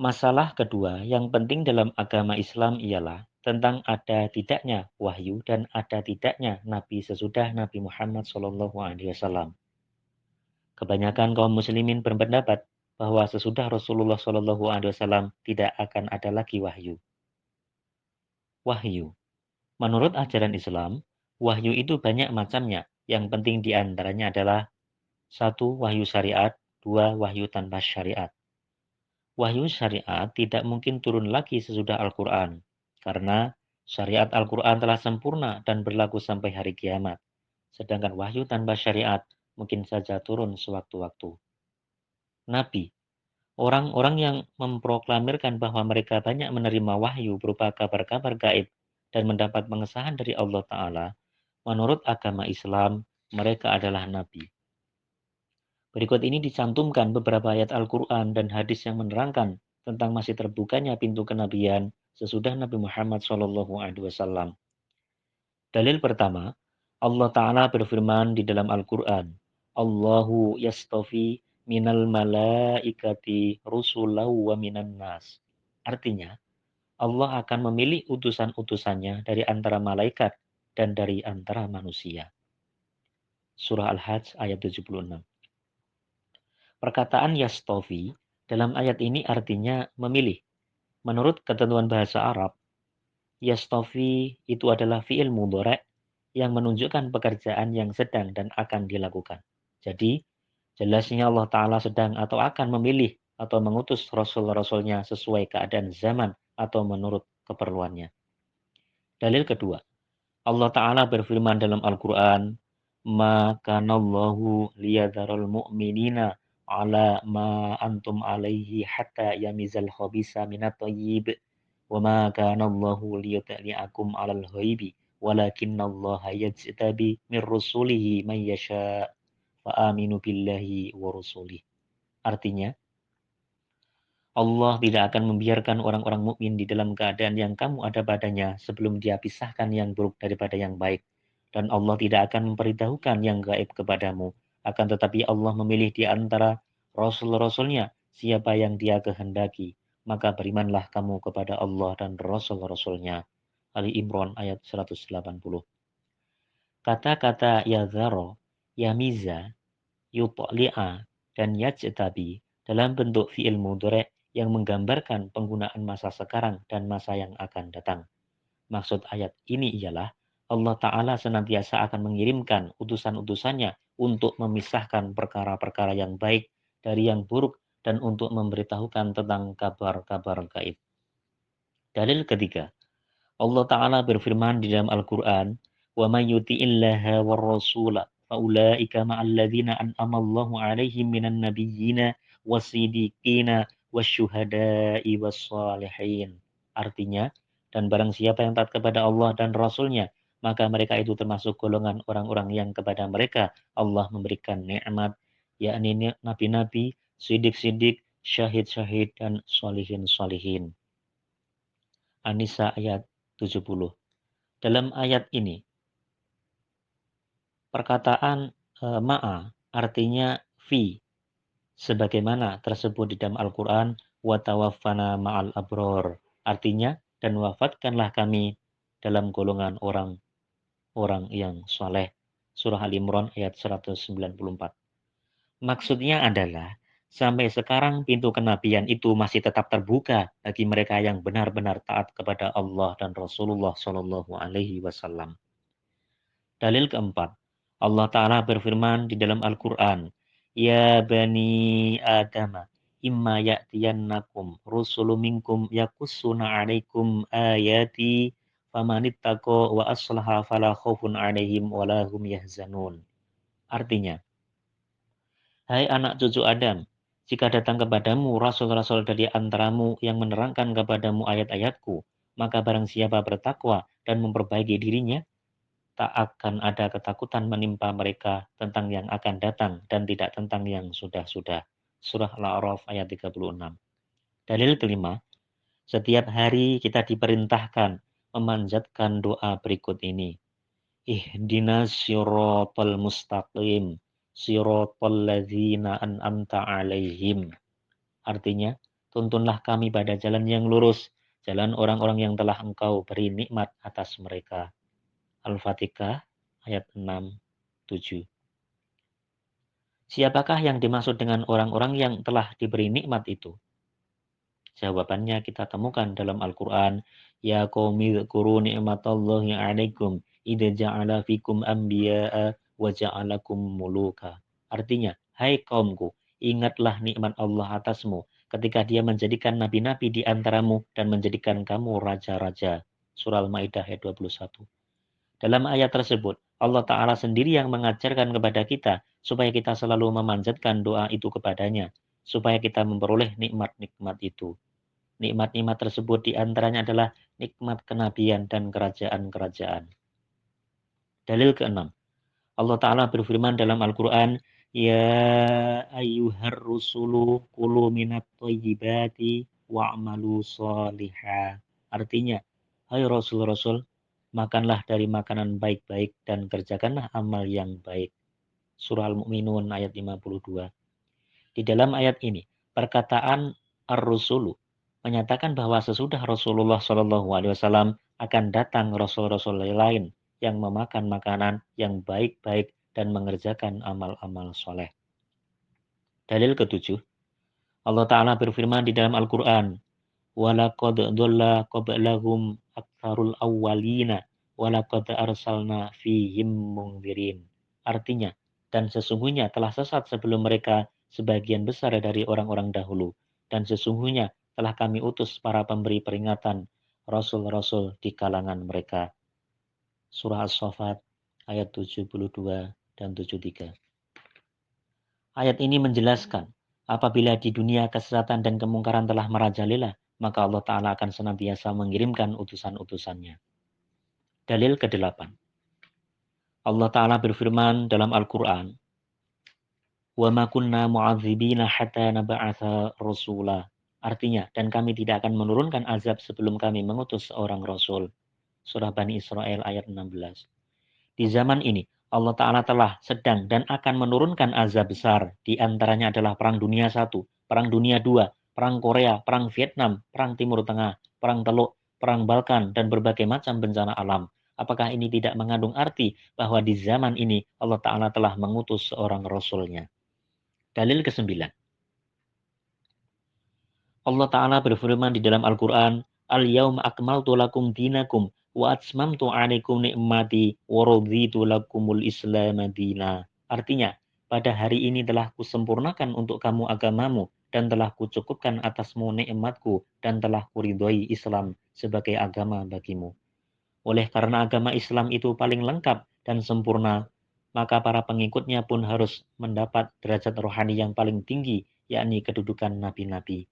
Masalah kedua yang penting dalam agama Islam ialah tentang ada tidaknya wahyu dan ada tidaknya nabi sesudah Nabi Muhammad SAW. Kebanyakan kaum muslimin berpendapat bahwa sesudah Rasulullah SAW tidak akan ada lagi wahyu. Wahyu. Menurut ajaran Islam, wahyu itu banyak macamnya. Yang penting di antaranya adalah satu, wahyu syariat, dua, wahyu tanpa syariat. Wahyu syariat tidak mungkin turun lagi sesudah Al-Quran, karena syariat Al-Quran telah sempurna dan berlaku sampai hari kiamat. Sedangkan wahyu tanpa syariat mungkin saja turun sewaktu-waktu. Nabi, orang-orang yang memproklamirkan bahwa mereka banyak menerima wahyu berupa kabar-kabar gaib dan mendapat pengesahan dari Allah Ta'ala, menurut agama Islam, mereka adalah nabi. Berikut ini dicantumkan beberapa ayat Al-Quran dan hadis yang menerangkan tentang masih terbukanya pintu kenabian sesudah Nabi Muhammad SAW. Dalil pertama, Allah Ta'ala berfirman di dalam Al-Quran, Allahu yastafi minal malaikati rusulahu wa minan nas. Artinya, Allah akan memilih utusan-utusannya dari antara malaikat dan dari antara manusia. Surah Al-Hajj ayat 76. Perkataan yastofi dalam ayat ini artinya memilih. Menurut ketentuan bahasa Arab, yastofi itu adalah fi'il mudhari' yang menunjukkan pekerjaan yang sedang dan akan dilakukan. Jadi, jelasnya Allah Ta'ala sedang atau akan memilih atau mengutus rasul-rasulnya sesuai keadaan zaman atau menurut keperluannya. Dalil kedua, Allah Ta'ala berfirman dalam Al-Quran, Ma kanallahu liyadharul mu'minina ala ma antum alaihi hatta yamizal khabisa minat thayyib wa ma kanallahu liyutli'akum alal ghaibi walakinallaha yajtabi min rusulihi man yasha fa aminu billahi wa rusulih. Artinya, Allah tidak akan membiarkan orang-orang mukmin di dalam keadaan yang kamu ada padanya sebelum Dia pisahkan yang buruk daripada yang baik. Dan Allah tidak akan memberitahukan yang gaib kepadamu. Akan tetapi Allah memilih di antara Rasul-Rasulnya siapa yang Dia kehendaki. Maka berimanlah kamu kepada Allah dan Rasul-Rasulnya. Ali Imran ayat 180. Kata-kata yazaro, yamiza, yutli'a, dan yajtabi dalam bentuk fi'il mudhari' yang menggambarkan penggunaan masa sekarang dan masa yang akan datang. Maksud ayat ini ialah Allah Ta'ala senantiasa akan mengirimkan utusan-utusannya untuk memisahkan perkara-perkara yang baik dari yang buruk dan untuk memberitahukan tentang kabar-kabar gaib. Dalil ketiga, Allah Ta'ala berfirman di dalam Al-Quran, وَمَنْ يُطِعِ اللَّهَ وَالرَّسُولَ فَأُولَٰئِكَ مَعَ الَّذِينَ أَنْعَمَ اللَّهُ عَلَيْهِم مِّنَ النَّبِيِّينَ وَالصِّدِّيقِينَ وَالشُّهَدَاءِ وَالصَّالِحِينَ. Artinya, dan barang siapa yang taat kepada Allah dan Rasul-Nya, maka mereka itu termasuk golongan orang-orang yang kepada mereka Allah memberikan nikmat, yakni nabi-nabi, sidik-sidik, syahid-syahid, dan solihin-solihin. An-Nisa ayat 70. Dalam ayat ini, perkataan ma'a artinya fi, sebagaimana tersebut di dalam Al-Quran, wa tawaffana ma'al abror. Artinya, dan wafatkanlah kami dalam golongan orang-orang yang soleh. Surah Al-Imran ayat 194. Maksudnya adalah, sampai sekarang pintu kenabian itu masih tetap terbuka bagi mereka yang benar-benar taat kepada Allah dan Rasulullah Shallallahu Alaihi Wasallam. Dalil keempat, Allah Ta'ala berfirman di dalam Al-Quran, Ya bani Adam, imma ya'tiyannakum rusulu minkum yakussuna alaikum ayati famanittaqo wa aslaha fala khaufun alaihim walahum yahzanun. Artinya, hai anak cucu Adam, jika datang kepadamu rasul-rasul dari antaramu yang menerangkan kepadamu ayat-ayatku, maka barang siapa bertakwa dan memperbaiki dirinya, tak akan ada ketakutan menimpa mereka tentang yang akan datang dan tidak tentang yang sudah-sudah. Surah Al-A'raf ayat 36. Dalil kelima, setiap hari kita diperintahkan memanjatkan doa berikut ini. Ihdinas siratal mustaqim, siratal ladzina an'amta alaihim. Artinya, Tuntunlah kami pada jalan yang lurus, jalan orang-orang yang telah Engkau beri nikmat atas mereka. Al-Fatihah ayat 6, 7. Siapakah yang dimaksud dengan orang-orang yang telah diberi nikmat itu? Jawabannya kita temukan dalam Al-Quran. Ya qaumi dzkuru ni'matallahi 'alaikum idza ja'ala fikum anbiya'a wa ja'alakum muluka. Artinya, hai kaumku, ingatlah nikmat Allah atasmu ketika Dia menjadikan nabi-nabi di antaramu dan menjadikan kamu raja-raja. Surah Al-Maidah ayat 21. Dalam ayat tersebut, Allah Ta'ala sendiri yang mengajarkan kepada kita supaya kita selalu memanjatkan doa itu kepadanya, supaya kita memperoleh nikmat-nikmat itu. Nikmat-nikmat tersebut diantaranya adalah nikmat kenabian dan kerajaan-kerajaan. Dalil keenam, Allah Ta'ala berfirman dalam Al-Quran, Ya ayyuhar rusulu kulu minat thayyibati wa'malu sholiha. Artinya, hai Rasul-Rasul, makanlah dari makanan baik-baik dan kerjakanlah amal yang baik. Surah Al-Mu'minun ayat 52. Di dalam ayat ini, perkataan ar-rusulu menyatakan bahwa sesudah Rasulullah SAW akan datang rasul-rasul lain yang memakan makanan yang baik-baik dan mengerjakan amal-amal soleh. Dalil ketujuh, Allah Ta'ala berfirman di dalam Al-Quran, وَلَقَدْ ضَلَّ قَبْلَهُمْ أَكْثَرُ الْأَوَّلِينَ وَلَقَدْ أَرْسَلْنَا فِيهِمْ مُنذِرِينَ. Artinya, dan sesungguhnya telah sesat sebelum mereka sebagian besar dari orang-orang dahulu, dan sesungguhnya telah kami utus para pemberi peringatan, rasul-rasul di kalangan mereka. Surah As-Saffat ayat 72 dan 73. Ayat ini menjelaskan, apabila di dunia kesesatan dan kemungkaran telah merajalela, maka Allah Ta'ala akan senantiasa mengirimkan utusan-utusannya. Dalil ke-8. Allah Ta'ala berfirman dalam Al-Quran, وَمَا كُنَّا مُعَذِّبِينَ حَتَّى نَبْعَثَ رَسُولًا. Artinya, dan kami tidak akan menurunkan azab sebelum kami mengutus seorang Rasul. Surah Bani Israel ayat 16. Di zaman ini, Allah Ta'ala telah sedang dan akan menurunkan azab besar. Di antaranya adalah Perang Dunia I, Perang Dunia II, Perang Korea, Perang Vietnam, Perang Timur Tengah, Perang Teluk, Perang Balkan, dan berbagai macam bencana alam. Apakah ini tidak mengandung arti bahwa di zaman ini Allah Ta'ala telah mengutus seorang Rasulnya? Dalil ke-9. Allah Ta'ala berfirman di dalam Al-Quran, Al-yawma akmaltu lakum dinakum wa atmamtu 'alaikum ni'mati wa raditu lakumul Islam dina. Artinya, pada hari ini telah kusempurnakan untuk kamu agamamu dan telah kucukupkan atasmu nikmatku dan telah kuridhoi Islam sebagai agama bagimu. Oleh karena agama Islam itu paling lengkap dan sempurna, maka para pengikutnya pun harus mendapat derajat rohani yang paling tinggi, yakni kedudukan nabi-nabi.